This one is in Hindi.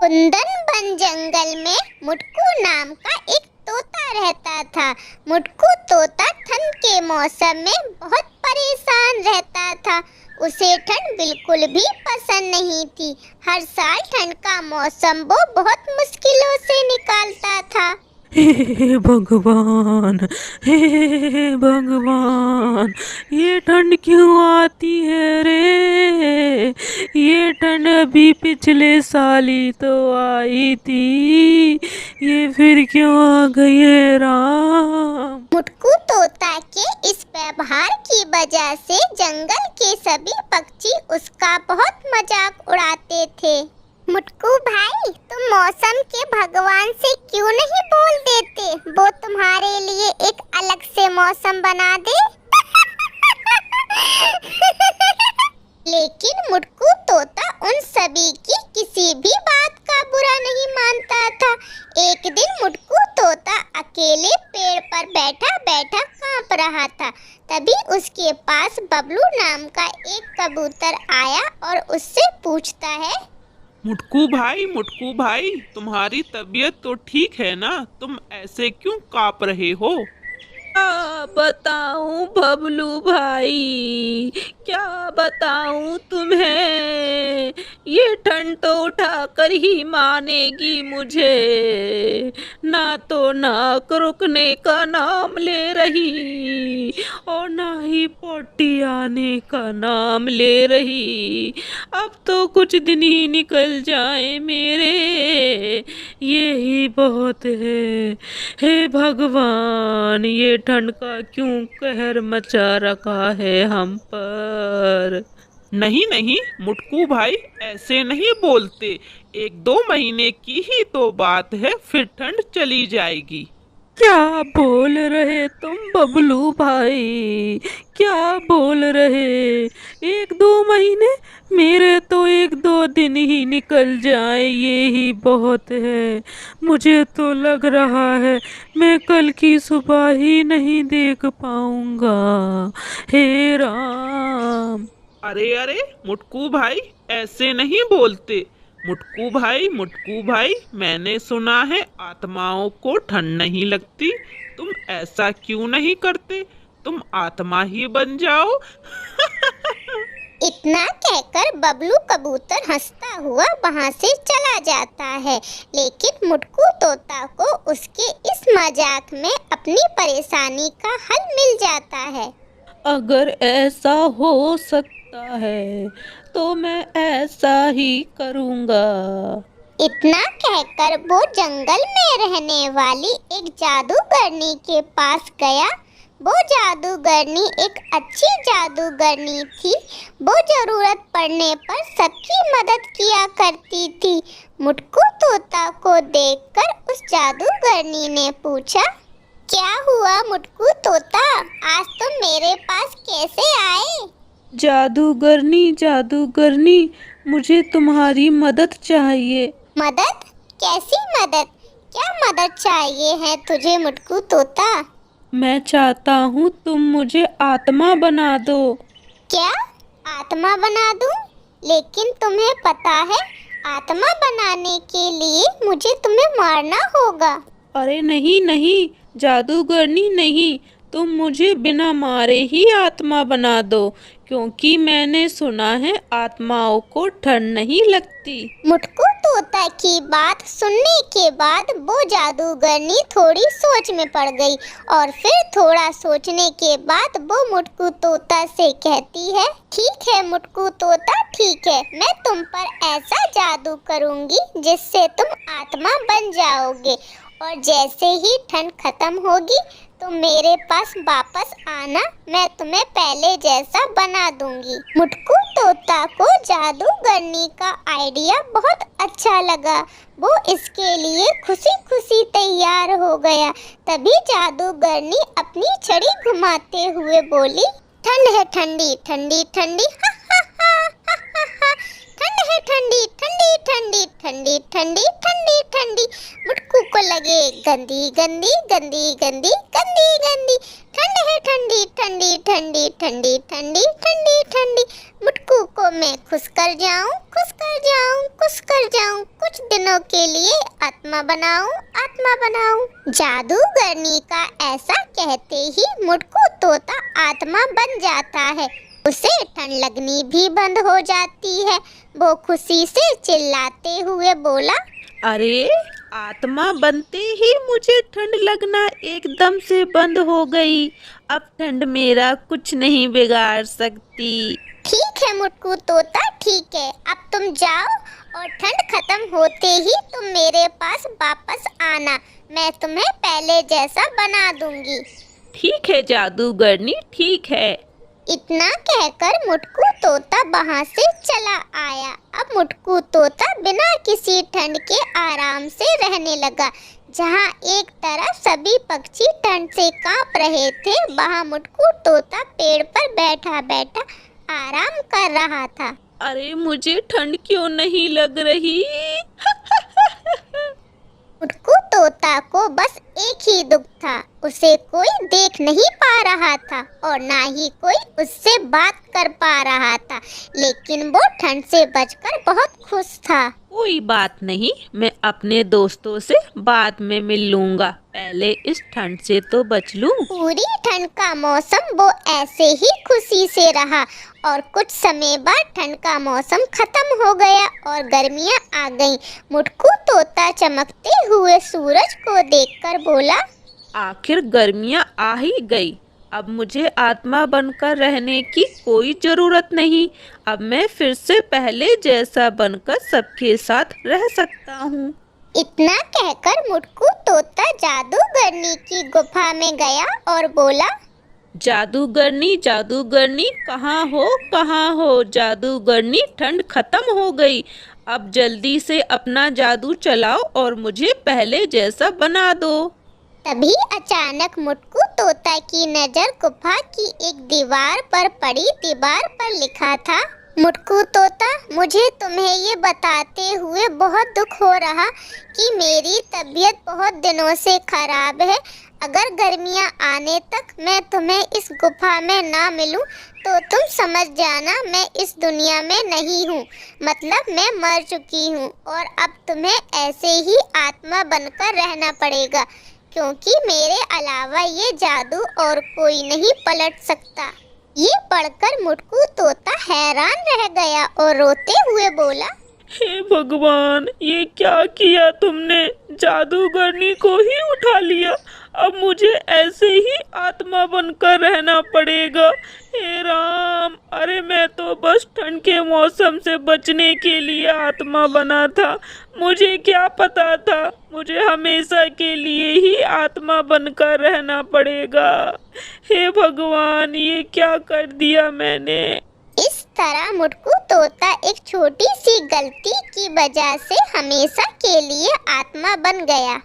कुंदन बन जंगल में मुटकू नाम का एक तोता रहता था। मुटकू तोता ठंड के मौसम में बहुत परेशान रहता था। उसे ठंड बिल्कुल भी पसंद नहीं थी। हर साल ठंड का मौसम वो बहुत मुश्किलों से निकालता था। हे भगवान, हे भगवान, ये ठंड क्यों आती है रे? ये ठंड अभी पिछले साल ही तो आई थी, ये फिर क्यों आ गई है राम? मुटकू तोता के इस व्यवहार की वजह से जंगल के सभी पक्षी उसका बहुत मजाक उड़ाते थे। मुटकू भाई, तुम मौसम के भगवान से क्यों नहीं बोल देते? वो तुम्हारे लिए एक अलग से मौसम बना दे। लेकिन मुटकू तोता उन सभी की किसी भी बात का बुरा नहीं मानता था। एक दिन मुटकू तोता अकेले पेड़ पर बैठा बैठा कांप रहा था। तभी उसके पास बबलू नाम का एक कबूतर आया और उससे पूछता है, मुटकू भाई, तुम्हारी तबीयत तो ठीक है ना? तुम ऐसे क्यों काँप रहे हो? क्या बताऊं बबलू भाई, क्या बताऊं तुम्हें? ये ठंड तो उठा कर ही मानेगी मुझे। ना तो नाक रुकने का नाम ले रही और ना ही पोटी आने का नाम ले रही। अब तो कुछ दिन ही निकल जाए मेरे, यही बहुत है। हे भगवान, ये ठंड का क्यों कहर मचा रखा है हम पर? नहीं मुटकू भाई, ऐसे नहीं बोलते। 1-2 महीने की ही तो बात है, फिर ठंड चली जाएगी। क्या बोल रहे तुम बबलू भाई? क्या बोल रहे? 1-2 महीने? मेरे तो 1-2 दिन ही निकल जाए, ये ही बहुत है। मुझे तो लग रहा है मैं कल की सुबह ही नहीं देख पाऊंगा। हे राम! अरे मुटकू भाई, ऐसे नहीं बोलते। मुटकू भाई, मैंने सुना है आत्माओं को ठंड नहीं लगती। तुम ऐसा क्यों नहीं करते? तुम आत्मा ही बन जाओ। इतना कहकर बबलू कबूतर हंसता हुआ वहां से चला जाता है। लेकिन मुटकू तोता को उसके इस मजाक में अपनी परेशानी का हल मिल जाता है। अगर ऐसा हो सकता है तो मैं ऐसा ही करूँगा। इतना कहकर वो जंगल में रहने वाली एक जादूगरनी के पास गया। वो जादूगरनी एक अच्छी जादूगरनी थी। वो जरूरत पड़ने पर सबकी मदद किया करती थी। मुटकू तोता को देखकर उस जादूगरनी ने पूछा, क्या हुआ मुटकू तोता, आज तुम मेरे पास कैसे आए? जादूगरनी, मुझे तुम्हारी मदद चाहिए। मदद? कैसी मदद? क्या मदद चाहिए है तुझे मुटकू तोता? मैं चाहता हूँ तुम मुझे आत्मा बना दो। क्या आत्मा बना दूं? लेकिन तुम्हें पता है आत्मा बनाने के लिए मुझे तुम्हें मारना होगा। अरे नहीं, जादूगरनी नहीं, तुम मुझे बिना मारे ही आत्मा बना दो, क्योंकि मैंने सुना है आत्माओं को ठंड नहीं लगती। मुटकू तोता की बात सुनने के बाद वो जादूगरनी थोड़ी सोच में पड़ गई और फिर थोड़ा सोचने के बाद वो मुटकू तोता से कहती है, ठीक है मुटकू तोता, ठीक है, मैं तुम पर ऐसा जादू करूंगी जिससे तुम आत्मा बन जाओगे और जैसे ही ठंड खत्म होगी तो मेरे पास वापस आना, मैं तुम्हें पहले जैसा बना दूंगी। मुटकू तोता को जादूगरनी का आइडिया बहुत अच्छा लगा। वो इसके लिए खुशी खुशी तैयार हो गया। तभी जादूगरनी अपनी छड़ी घुमाते हुए बोली, ठंड है ठंडी ठंडी ठंडी, हा हा हा हा हा, ठंड है ठंडी ठंडी ठंडी ठंडी ठंडी ठंडी ठंडी ठंडी। मुटकू को लगे गंदी गंदी गंदी गंदी गंदी गंदी। ठंड है ठंडी ठंडी ठंडी ठंडी ठंडी ठंडी ठंडी। मुटकू को मैं खुश कर जाऊं, खुश कर जाऊं, खुश कर जाऊं। कुछ दिनों के लिए आत्मा बनाऊं, आत्मा बनाऊं। जादूगरनी का ऐसा कहते ही मुटकू तोता आत्मा बन जाता है। उसे ठंड लगनी भी बंद हो जाती है। वो खुशी से चिल्लाते हुए बोला, अरे आत्मा बनते ही मुझे ठंड लगना एकदम से बंद हो गई। अब ठंड मेरा कुछ नहीं बिगाड़ सकती। ठीक है मुटकू तोता, ठीक है। अब तुम जाओ और ठंड खत्म होते ही तुम मेरे पास वापस आना। मैं तुम्हें पहले जैसा बना दूंगी। ठीक है जादूगरनी, ठीक है। इतना कहकर मुटकू तोता वहाँ से चला आया। अब मुटकू तोता बिना किसी ठंड के आराम से रहने लगा। जहाँ एक तरफ सभी पक्षी ठंड से कांप रहे थे, वहाँ मुटकू तोता पेड़ पर बैठा बैठा आराम कर रहा था। अरे मुझे ठंड क्यों नहीं लग रही? मुटकू तोता को बस एक ही दुख था, उसे कोई देख नहीं पा रहा था और ना ही कोई उससे बात कर पा रहा था। लेकिन वो ठंड से बचकर बहुत खुश था। कोई बात नहीं, मैं अपने दोस्तों से बाद में मिल लूंगा। पहले इस ठंड से तो बच लूं। पूरी ठंड का मौसम वो ऐसे ही खुशी से रहा और कुछ समय बाद ठंड का मौसम खत्म हो गया और गर्मियां आ गईं। मुटकू तोता चमकते हुए सूरज को देखकर बोला, आखिर गर्मियां आ ही गई। अब मुझे आत्मा बनकर रहने की कोई जरूरत नहीं। अब मैं फिर से पहले जैसा बनकर सबके साथ रह सकता हूँ। इतना कहकर मुटकू तोता जादूगरनी की गुफा में गया और बोला, जादूगरनी जादूगरनी कहाँ हो, कहाँ हो? जादूगरनी, ठंड खत्म हो गई। अब जल्दी से अपना जादू चलाओ और मुझे पहले जैसा बना दो। तभी अचानक मुटकू तोता की नजर गुफा की एक दीवार पर पड़ी। दीवार पर लिखा था, मुटकू तोता, मुझे तुम्हें ये बताते हुए बहुत दुख हो रहा कि मेरी तबीयत बहुत दिनों से खराब है। अगर गर्मियाँ आने तक मैं तुम्हें इस गुफा में ना मिलूं तो तुम समझ जाना मैं इस दुनिया में नहीं हूँ। मतलब मैं मर चुकी हूँ और अब तुम्हें ऐसे ही आत्मा बनकर रहना पड़ेगा, क्योंकि मेरे अलावा ये जादू और कोई नहीं पलट सकता। ये पढ़कर मुटकू तोता हैरान रह गया और रोते हुए बोला, हे भगवान, ये क्या किया तुमने? जादूगरनी को ही उठा लिया। अब मुझे ऐसे ही आत्मा बनकर रहना पड़ेगा। हे राम, अरे मैं तो बस ठंड के मौसम से बचने के लिए आत्मा बना था। मुझे क्या पता था मुझे हमेशा के लिए ही आत्मा बनकर रहना पड़ेगा। हे भगवान, ये क्या कर दिया मैंने? इस तरह मुटकू तोता एक छोटी सी गलती की वजह से हमेशा के लिए आत्मा बन गया।